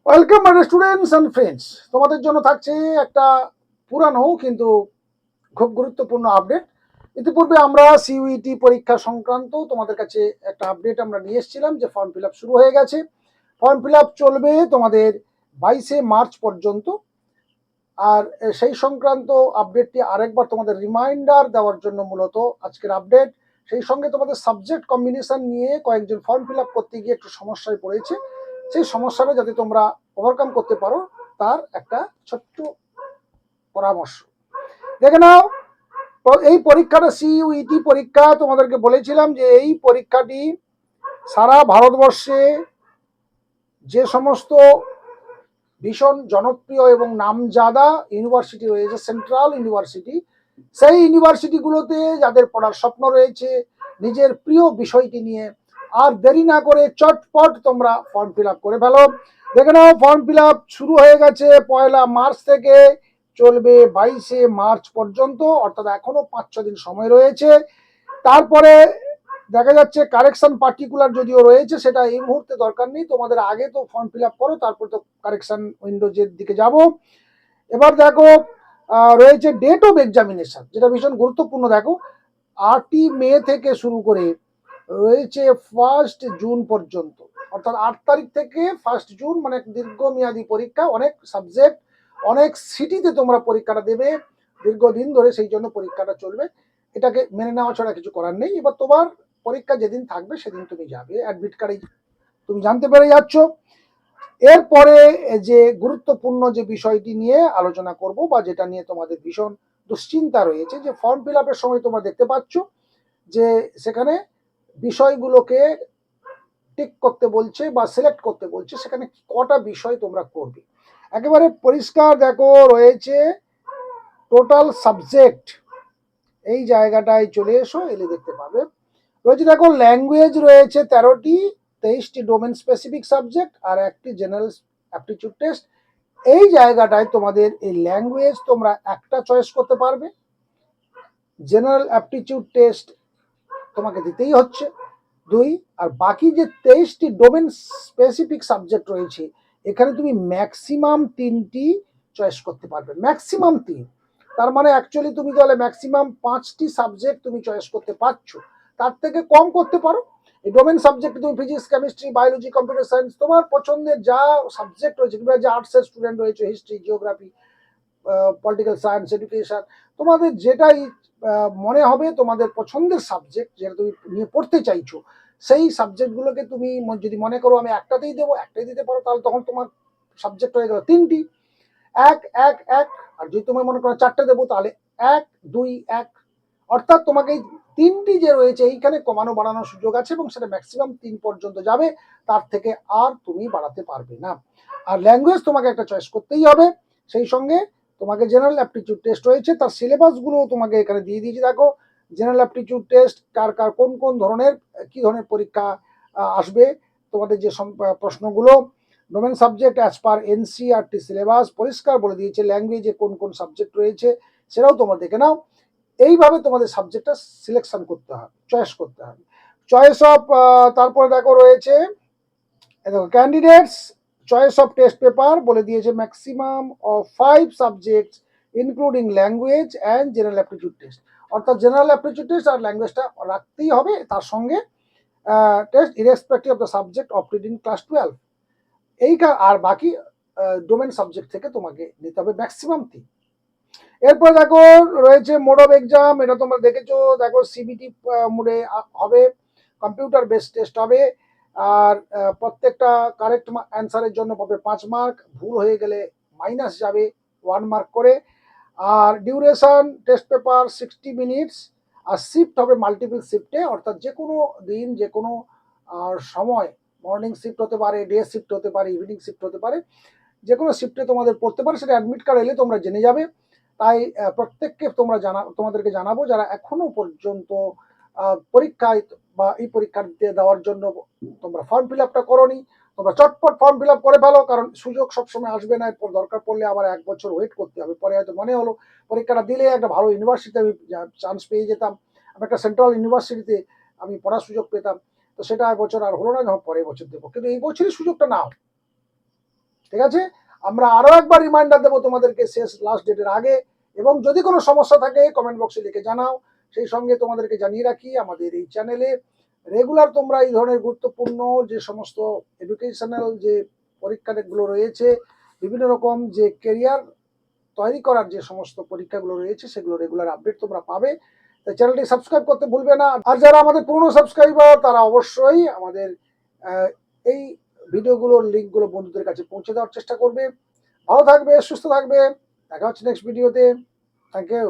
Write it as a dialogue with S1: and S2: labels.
S1: Welcome my students and friends. তোমাদের জন্য থাকছে একটা পুরানো কিন্তু খুব গুরুত্বপূর্ণ আপডেট। ইতিপূর্বে আমরা সিইউইটি পরীক্ষা সংক্রান্ত তোমাদের কাছে একটা আপডেট আমরা নিয়ে এসেছিলাম যে ফর্ম ফিল আপ শুরু হয়ে গেছে। ফর্ম ফিল আপ চলবে তোমাদের 22শে মার্চ পর্যন্ত। আর সেই সংক্রান্ত আপডেটটি আরেকবার তোমাদের রিমাইন্ডার দেওয়ার জন্য মূলত আজকের আপডেট। সেই সঙ্গে তোমাদের সাবজেক্ট কম্বিনেশন নিয়ে কয়েকজন ফর্ম ফিল আপ করতে গিয়ে একটু সমস্যায় পড়েছে, সেই সমস্যাটা যাতে তোমরা ওভারকাম করতে পারো তার একটা ছোট্ট পরামর্শ। দেখে নাও, এই পরীক্ষাটা সিইউইটি পরীক্ষা। তোমাদেরকে বলেছিলাম যে এই পরীক্ষাটি সারা ভারতবর্ষে যে সমস্ত ভীষণ জনপ্রিয় এবং নামজাদা ইউনিভার্সিটি রয়েছে, সেন্ট্রাল ইউনিভার্সিটি, সেই ইউনিভার্সিটিগুলোতে যাদের পড়ার স্বপ্ন রয়েছে নিজের প্রিয় বিষয়টি নিয়ে, আর দেরি না করে চটপট তোমরা ফর্ম ফিল আপ করে ফেলো। দেখে নাও, ফর্ম ফিল আপ শুরু হয়ে গেছে 1 মার্চ থেকে, চলবে 22শে মার্চ পর্যন্ত, অর্থাৎ এখনো 5-6 দিন সময় রয়েছে। তারপরে দেখা যাচ্ছে কারেকশন পার্টিকুলার যদিও রয়েছে, সেটা এই মুহূর্তে দরকার নেই, তোমাদের আগে তো ফর্ম ফিল আপ করো, তারপর তো কারেকশন উইন্ডোজের দিকে যাব। এবার দেখো, রয়েছে ডেট অফ এক্সামিনেশন, যেটা ভীষণ গুরুত্বপূর্ণ। দেখো, 8ই মে থেকে শুরু করে রয়েছে 1 জুন পর্যন্ত, অর্থাৎ 8 তারিখ থেকে 1 জুন, মানে দীর্ঘমেয়াদী পরীক্ষা। অনেক সাবজেক্ট, অনেক সিটিতে তোমরা পরীক্ষাটা দেবে দীর্ঘদিন ধরে, সেই জন্য পরীক্ষাটা চলবে। এটাকে মেনে নেওয়া ছাড়া কিছু করার নেই। এবার তোমার পরীক্ষা যেদিন থাকবে সেদিন তুমি যাবে, অ্যাডমিট কার্ডে তুমি জানতে পেরে যাচ্ছ। এরপরে যে গুরুত্বপূর্ণ যে বিষয়টি নিয়ে আলোচনা করব, বা যেটা নিয়ে তোমাদের ভীষণ দুশ্চিন্তা রয়েছে, যে ফর্ম ফিল আপের সময় তোমরা দেখতে পাচ্ছ যে সেখানে বিষয়গুলোকে টিক করতে বলছে বা সিলেক্ট করতে বলছে, সেখানে কটা বিষয় তোমরা করবে। একেবারে পরিষ্কার দেখো, রয়েছে টোটাল সাবজেক্ট। এই জায়গাটায় চলে এসো, এলে দেখতে পাবে রয়েছে, দেখো ল্যাঙ্গুয়েজ রয়েছে 13টি, 23টি ডোমেন স্পেসিফিক সাবজেক্ট আর একটি জেনারেল অ্যাপটিটিউড টেস্ট। এই জায়গাটায় তোমাদের এই ল্যাঙ্গুয়েজ তোমরা একটা চয়েস করতে পারবে, জেনারেল অ্যাপটিটিউড টেস্ট তোমাকে দিতেই হচ্ছে 2, আর বাকি যে 23টি ডোমেন স্পেসিফিক সাবজেক্ট রয়েছে এখানে তুমি ম্যাক্সিমাম 3টি চয়েস করতে পারবে, ম্যাক্সিমাম 3। তার মানে অ্যাকচুয়ালি তুমি তাহলে ম্যাক্সিমাম 5টি সাবজেক্ট তুমি চয়েস করতে পারছো, তার থেকে কম করতে পারো। এই ডোমেন সাবজেক্ট তুমি physics, chemistry, biology, computer science, তোমার পছন্দের যা সাবজেক্ট রয়েছে, কিংবা যে আর্টসের স্টুডেন্ট রয়েছে, history, geography, political science, education, তোমাদের যেটাই মনে হবে তোমাদের পছন্দের সাবজেক্ট যেটা তুমি নিয়ে পড়তে চাইছো, সেই সাবজেক্টগুলোকে তুমি যদি মনে করো আমি একটাতেই দেবো, একটাই দিতে পারো, তাহলে তখন তোমার সাবজেক্ট হয়ে গেল 3টি, 1 1 1। আর যদি তুমি মনে করো 4টে দেবো, তাহলে 1 2 1। অর্থাৎ তোমাকে এই 3টি যে রয়েছে এইখানে কমানো বাড়ানোর সুযোগ আছে, এবং সেটা ম্যাক্সিমাম 3 পর্যন্ত যাবে, তার থেকে আর তুমি বাড়াতে পারবে না। আর ল্যাঙ্গুয়েজ তোমাকে একটা চয়েস করতেই হবে। সেই সঙ্গে তোমাকে জেনারেল অ্যাপটিটিউড টেস্ট রয়েছে, তার সিলেবাসগুলো তোমাকে এখানে দিয়ে দিয়েছি। দেখো, জেনারেল অ্যাপটিটিউড টেস্ট কার কার কোন কোন ধরনের, কি ধরনের পরীক্ষা আসবে, তোমাদের যে প্রশ্নগুলো। Domain subject as per NCERT syllabus পরিষ্কার বলে দিয়েছে, ল্যাঙ্গুয়েজে কোন কোন সাবজেক্ট রয়েছে সেটাও তোমরা দেখে নাও। এইভাবে তোমাদের সাবজেক্টটা সিলেকশন করতে হবে, চয়েস করতে হবে। চয়েস অফ, তারপরে দেখো রয়েছে, দেখো candidates choice of test paper বলে দিয়েছে, maximum of 5 subjects including language and general aptitude test. অর্থাৎ জেনারেল অ্যাপটিটিউড টেস্ট আর ল্যাঙ্গুয়েজটা রাখতেই হবে, তার সঙ্গে test irrespective of the subject opted in class 12। এই আর বাকি ডোমেন সাবজেক্ট থেকে তোমাকে নিতে হবে ম্যাক্সিমাম 3। এরপর দেখো রয়েছে মোড অফ এক্সাম, এটা তোমরা দেখেছো। দেখো সিবিটি মোডে হবে, কম্পিউটার বেসড টেস্ট হবে, আর প্রত্যেকটা কারেক্ট অ্যান্সারের জন্য পাবে 5 মার্ক, ভুল হয়ে গেলে মাইনাস যাবে 1 মার্ক করে। আর ডিউরেশন টেস্ট পেপার 60 মিনিটস, আর শিফট হবে মাল্টিপল শিফটে, অর্থাৎ যে কোনো দিন যে কোনো সময়, মর্নিং শিফট হতে পারে, ডে শিফট হতে পারে, ইভিনিং শিফট হতে পারে, যে কোনো শিফটে তোমাদের পড়তে পারে, সেটা অ্যাডমিট কার্ড এলে তোমরা জেনে যাবে। তাই প্রত্যেককে তোমাদেরকে জানাবো যারা এখনো পর্যন্ত পরীক্ষায় বা এই পরীক্ষা দেওয়ার জন্য তোমরা ফর্ম ফিল আপটা করোনি, তোমরা চটপট ফর্ম ফিল আপ করে ফেলো, কারণ সুযোগ সবসময় আসবে না। এরপর দরকার পড়লে আবার 1 বছর ওয়েট করতে হবে। পরে হয়তো মনে হলো পরীক্ষাটা দিলে একটা ভালো ইউনিভার্সিটিতে আমি চান্স পেয়ে যেতাম, আমি একটা সেন্ট্রাল ইউনিভার্সিটিতে আমি পড়ার সুযোগ পেতাম, তো সেটা 1 বছর আর হলো না, যখন পরের বছর দেবো, কিন্তু এই বছরই সুযোগটা নাও। ঠিক আছে, আমরা আরো একবার রিমাইন্ডার দেবো তোমাদেরকে শেষ লাস্ট ডেটের আগে, এবং যদি কোনো সমস্যা থাকে কমেন্ট বক্সে লিখে জানাও। সেই সঙ্গে তোমাদেরকে জানিয়ে রাখি আমাদের এই চ্যানেলে রেগুলার তোমরা এই ধরনের গুরুত্বপূর্ণ যে সমস্ত এডুকেশনাল যে পরীক্ষাগুলো রয়েছে, বিভিন্ন রকম যে কেরিয়ার তৈরি করার যে সমস্ত পরীক্ষাগুলো রয়েছে সেগুলো রেগুলার আপডেট তোমরা পাবে। তাই চ্যানেলটি সাবস্ক্রাইব করতে ভুলবে না। আর যারা আমাদের পুরনো সাবস্ক্রাইবার তারা অবশ্যই আমাদের এই ভিডিওগুলোর লিঙ্কগুলো বন্ধুদের কাছে পৌঁছে দেওয়ার চেষ্টা করবে। ভালো থাকবে, সুস্থ থাকবে, দেখা হচ্ছে নেক্সট ভিডিওতে। Thank you.